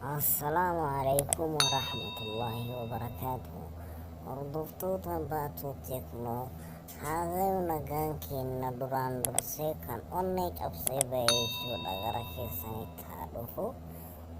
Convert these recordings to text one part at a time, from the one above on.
Assalamualaikum warahmatullahi wabarakatuh. Hordoftoota baattuu teeknoo haadhay nagaan kenna duraan dursee kan onnee cabsee ba'ee jechuudha gara keessanitti haa dhufu.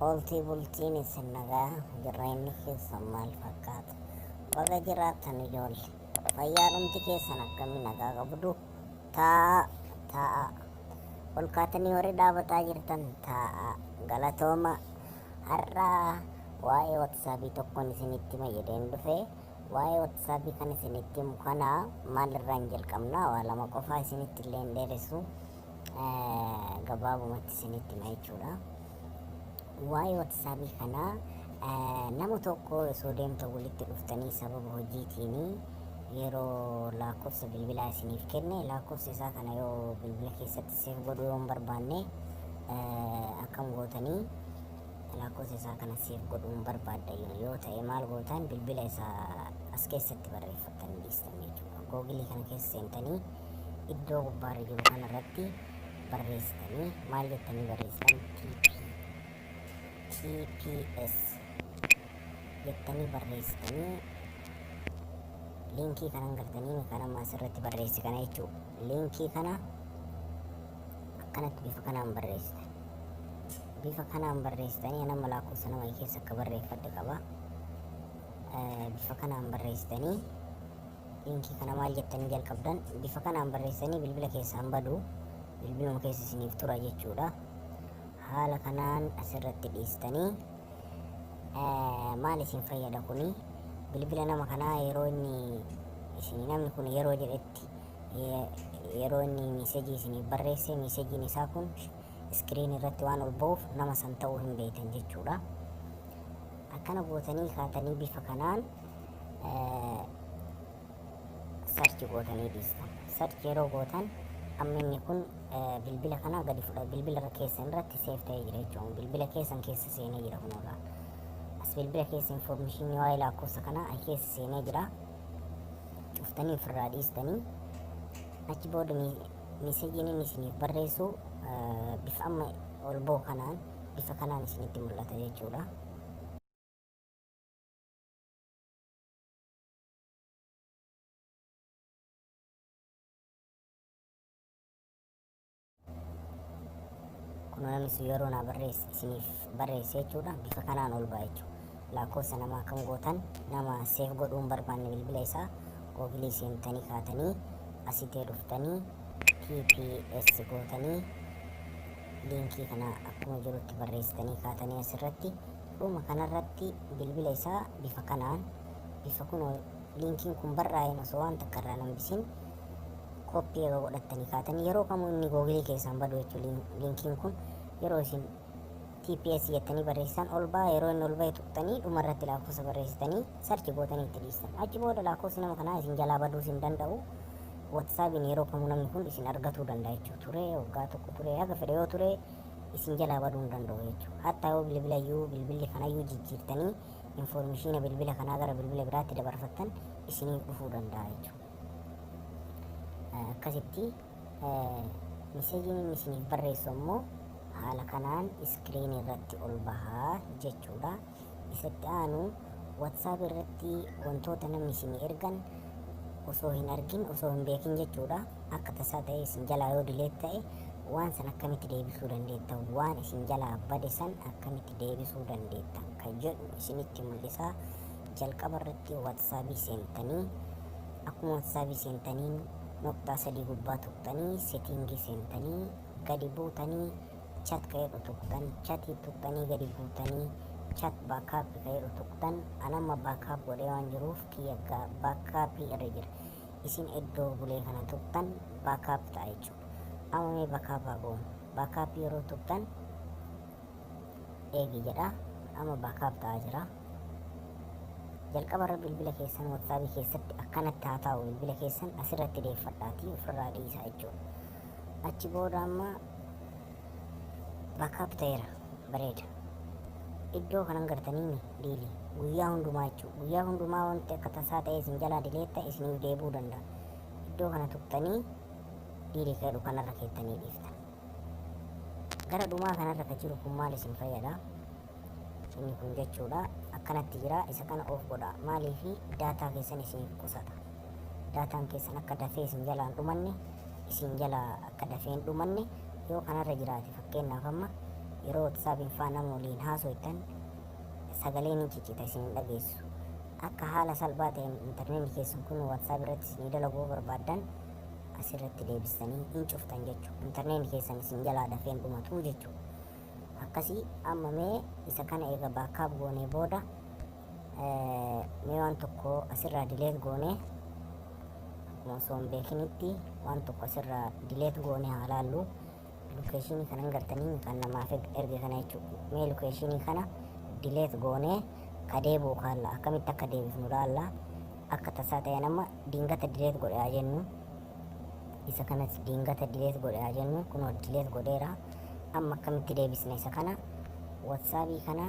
Ooltii bultiin isin nagaa jireenyi keessan maal fakkaata? Baga jiraattan ijoollee. Fayyaadhumti keessan akkamii nagaa qabdu? Taa'a. Ol kaatanii warri dhaabataa jirtan taa'a. Galatooma. Har'a waa'ee WhatsAppii tokkoon isinitti fayyadeen dhufe. Waa'ee WhatsAppii kan isinitti himu kana maalirraan jalqabna? Waa lama qofaa isinitti illee hin dheeressu. Gabaabumatti isinitti hima jechuudha. Waa'ee WhatsAppii kana nama tokko osoo deemta walitti dhuftanii sababa hojiitiin yeroo lakkoofsa bilbilaa isiniif kenne, lakkoofsa isaa kana yoo bilbila keessatti seef godhuu yoo hin barbaanne akkam gootanii lakkoofsa isaa kana seef godhuu hin barbaaddan yoo ta'e maal gootan bilbila isaa as keessatti barreeffattanii dhiistan jechuudha. Googilii kana keessa seentanii iddoo gubbaarra jiru kanarratti barreessitanii maal jettanii barreessitan TPS jettanii barreessitanii liinkii kanan galtanii kan amma asirratti barreesse kana jechuudha. Liinkii kana akkanatti bifa kanaan barreessitan. Bifa kanaan barreessitanii nama lakkoofsa nama keessa akka barreeffadde qaba. Bifa kanaan barreessitanii liinkii kana maal jettanii jalqabdan bifa kanaan barreessitanii bilbila keessaan badu bilbiluma keessa isiniif tura jechuudha. Haala kanaan asirratti dhiistanii maal isin fayyada kuni bilbila nama kanaa yeroo inni isin namni kun yeroo jedhetti yeroo inni meesejii isiniif barreesse meesejiin isaa kun iskiriin irratti waan ol ba'uuf nama san ta'uu hin beektan jechuudha. Akkana gootanii kaatanii bifa kanaan sarchi gootanii dhiistan. Sarchi yeroo gootan amma inni kun bilbila kana gadi fudha. Bilbila keessan irratti seef ta'ee jira jechuudha. Bilbila keessan keessa seenee jira kunuudha. As bilbila keessa informeeshinii waa'ee lakkoofsa kanaa keessa seenee jira. Cuftanii ofirraa dhiistanii achi booda meesejiin inni isiniif barreessu bifa amma ol ba'u kanaan bifa kanaan isinitti mul'ata jechuudha. Kun namni sun yeroo naa isiniif barreesse jechuudha. Bifa kanaan ol ba'a jechuudha. Lakkoofsa namaa akkam gootan nama seef godhuu hin barbaanne bilbila isaa googilii seentanii kaatanii asitti dhuftanii TPS gootanii liinkii kana akkuma jirutti barreessitanii kaatanii asirratti dhuma kanarratti bilbila isaa bifa kanaan bifa kun liinkiin kun barraa'een osoo waan takka irraa nambisin koppii yeroo godhattanii kaatanii yeroo kamuu inni googilii keessaan badu jechuudha. Liinkiin kun yeroo isin TPS jettanii barreessitan ol ba'a. Yeroo inni ol ba'e tuqxanii dhumarratti lakkoofsa barreessitanii sarchi gootanii itti dhiistan. Achi booda lakkoofsi nama kanaa isin jalaa baduu isin danda'u. WhatsAppiin yeroo kamuu namni kun isin argatuu danda'a jechuudha. Ture waggaa tokko ture haga fedhe yoo ture isin jalaa baduu hin danda'u jechuudha. Hatta yoo bilbilli kanayyuu jijjiirtanii informeeshina bilbila kanaa gara bilbila biraatti dabarfattan isiniif dhufuu danda'a jechuudha. Akkasitti meesejiin inni isiniif barreessu immoo haala kanaan iskiriin irratti ol bahaa jechuudha. Isatti aanu WhatsApp irratti wantoota namni isinii ergan osoo hin argin osoo hin beekin jechuudha. Akka tasaa ta'e isin jalaa yoo dileet ta'e waan san akkamitti deebisuu dandeettan, waan isin jalaa bade san akkamitti deebisuu dandeettan kan jedhu isinitti mul'isa. Jalqaba irratti WhatsAppii seentanii akkuma WhatsAppii seentaniin noqxaa sadii gubbaa tuqxanii seetiingii seentanii gadi buutanii chat ka'ee tuqxan chatii tuqxanii gadi buutanii chat baakaappii ka'ee tuqxan anamma baakaap godhee waan jiruuf kiyya baakaappii irra jira. Isin iddoo bulee kana tuqxan baakaap ta'a jechuudha. Amma mee baakaapaa goonu baakaappii yeroo tuqxan eegi jedha. Amma baakaap ta'aa jira. Jalqaba irra bilbila keessan WhatsAppii keessatti akkanatti haa taa'u. Bilbila keessan asirratti deeffadhaatii ofirraa dhiisaa jechuudha. Achi booda amma baakaap ta'eera bareeda. Iddoo kanan gartanii diilii guyyaa hundumaa jechuudha. Guyyaa hundumaa wanti akka tasaa ta'e isin jalaa dileetta isiniif deebuu danda'a. Iddoo kana tuqxanii diilii ka'edhu kanarra keettanii dhiiftan. Gara dhumaa kanarra ka jiru kun maal isin fayyada? inni kun jechuudha akkanatti jira. Isa kana of godha. Maaliifi daataa keessan isin qusata. Daataan keessan akka dafee isin jalaan dhumanne, isin jalaa akka dafee hin dhumanne yoo kanarra jiraate fakkeenyaaf amma yeroo WhatsAppiin faana nama waliin haasoftan sagaleen hin ciccita isin hin dhageessu. Akka haala salphaa ta'een intarneetii keessan kun WhatsApp irratti isin dalaguu barbaaddan asirratti deebistanii hin cuftan jechuudha. Intarneetii keessan isin jalaa dafee hin dhumatu jechuudha. Akkasii amma mee isa kana eega baakkaap goonee booda mee waan tokko asirraa dileet goonee akkuma osoo hin beekinitti waan tokko asirraa dileet goonee haa laallu. Lokeeshinii kanan gartanii kan namaaf erge kana jechuudha. Mee lokeeshinii kana dileet goonee kadeebuu kaalla akkamitti akka deebifnu laalla. Akka tasaa ta'e nama dingata dileet godhe haa jennu. Isa kanas dingata dileet godhe haa jennu. Kunoo dileet godheera. Amma akkamitti deebisna isa kana WhatsAppii kana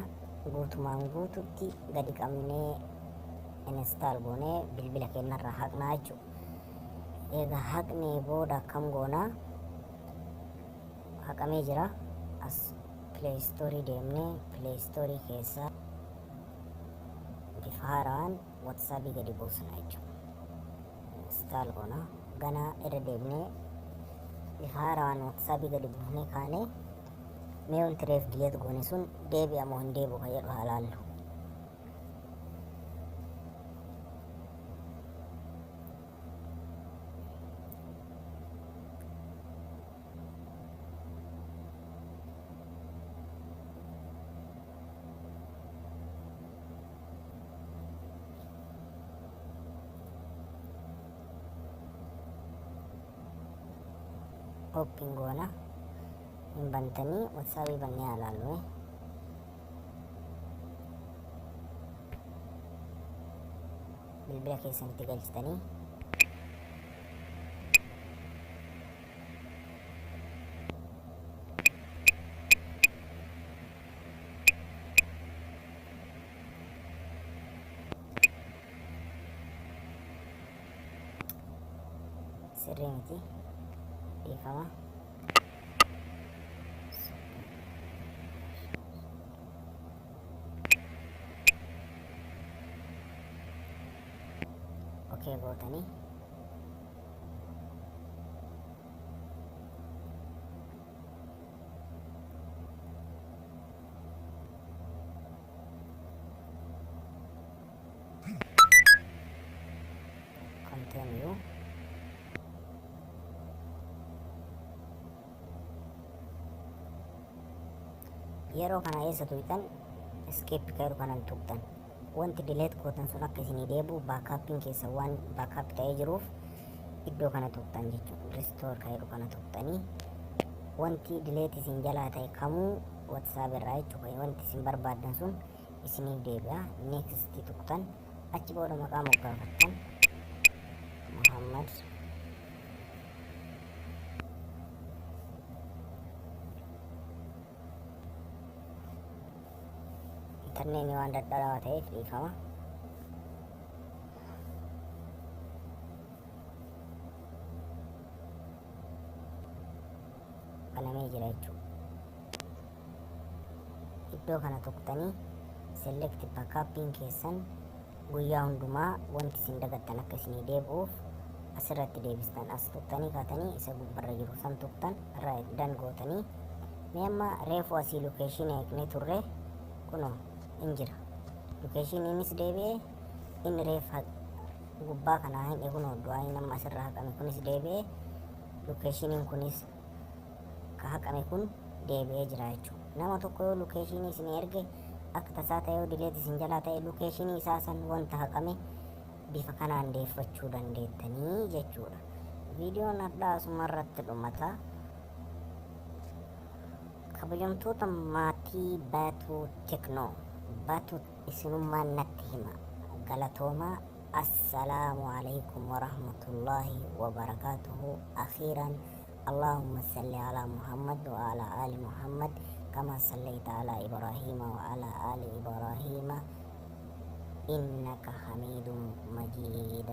guutumaan guututti gadi qabnee install goonee bilbila keenyarraa haqnaa jechuudha. Egaa haqnee booda akkam goonaa haqamee jira. As Play Store deemnee Play Store keessaa bifa haaraan WhatsAppii gadi buusna jechuudha. Install goonaa ganaa irra deemnee bifa haaraan WhatsAppii gadi buufnee kaanee mee wanti reef dileet goone sun deebi'a moo hin deebi'u kan jedhu haa laallu. Open goona hin bantanii WhatsAppii bannee haa laallu. Bilbila keessanitti galchitanii sirrii miti dhiifama. Okey gootanii continue. Yeroo kana eessa tuqxan escape ka yeroo kanan tuqxan wanti dileet gootan sun akka isinii deebi'u baakkaappiin keessa waan baakkaap ta'ee jiruuf iddoo kana tuqxan jechuudha. Restore ka yeroo kana tuqxanii wanti dileet isin jalaa ta'e kamuu WhatsApp irraa jechuudha. Wanti isin barbaaddan sun isiniif deebi'a. Next tuqxan achi booda maqaa moggaafattan Muhammad interneetii waan dadhabaa ta'eef dhiifama. Banamee jira jechuudha. Iddoo kana tuqxanii select baakkaappiin keessan guyyaa hundumaa wanti isin dagattan akka isinii deebi'uuf asirratti deebistan as tuqxanii kaatanii isa gubbarra jiru san tuqxan irraa dan gootanii mee amma reefu asii lokeeshinii eegnee turre kunoo hin jira. Lokeeshiniinis deebi'ee inni reefa gubbaa kanaa hin eegunoo du'aa nama asirraa haqame kunis deebi'ee lokeeshiniin kunis ka haqame kun deebi'ee jira jechuudha. Nama tokko yoo lokeeshinii isin erge akka tasaa ta'e yoo dileet isin jalaa ta'e lokeeshinii isaa san wanta haqame bifa kanaan deeffachuu dandeettanii jechuudha. Viidiyoon addaa asumarratti dhumata. Kabajamtoota maatii Baatuu Teknoo Baatuu isinummaan natti hima galatoomaa. Assalaamu alaykum warahmatullaahi wabarakaatuhu. Akhiiran اللهم صل على محمد وعلى آل محمد كما صليت على إبراهيم وعلى آل إبراهيم إنك حميد مجيد.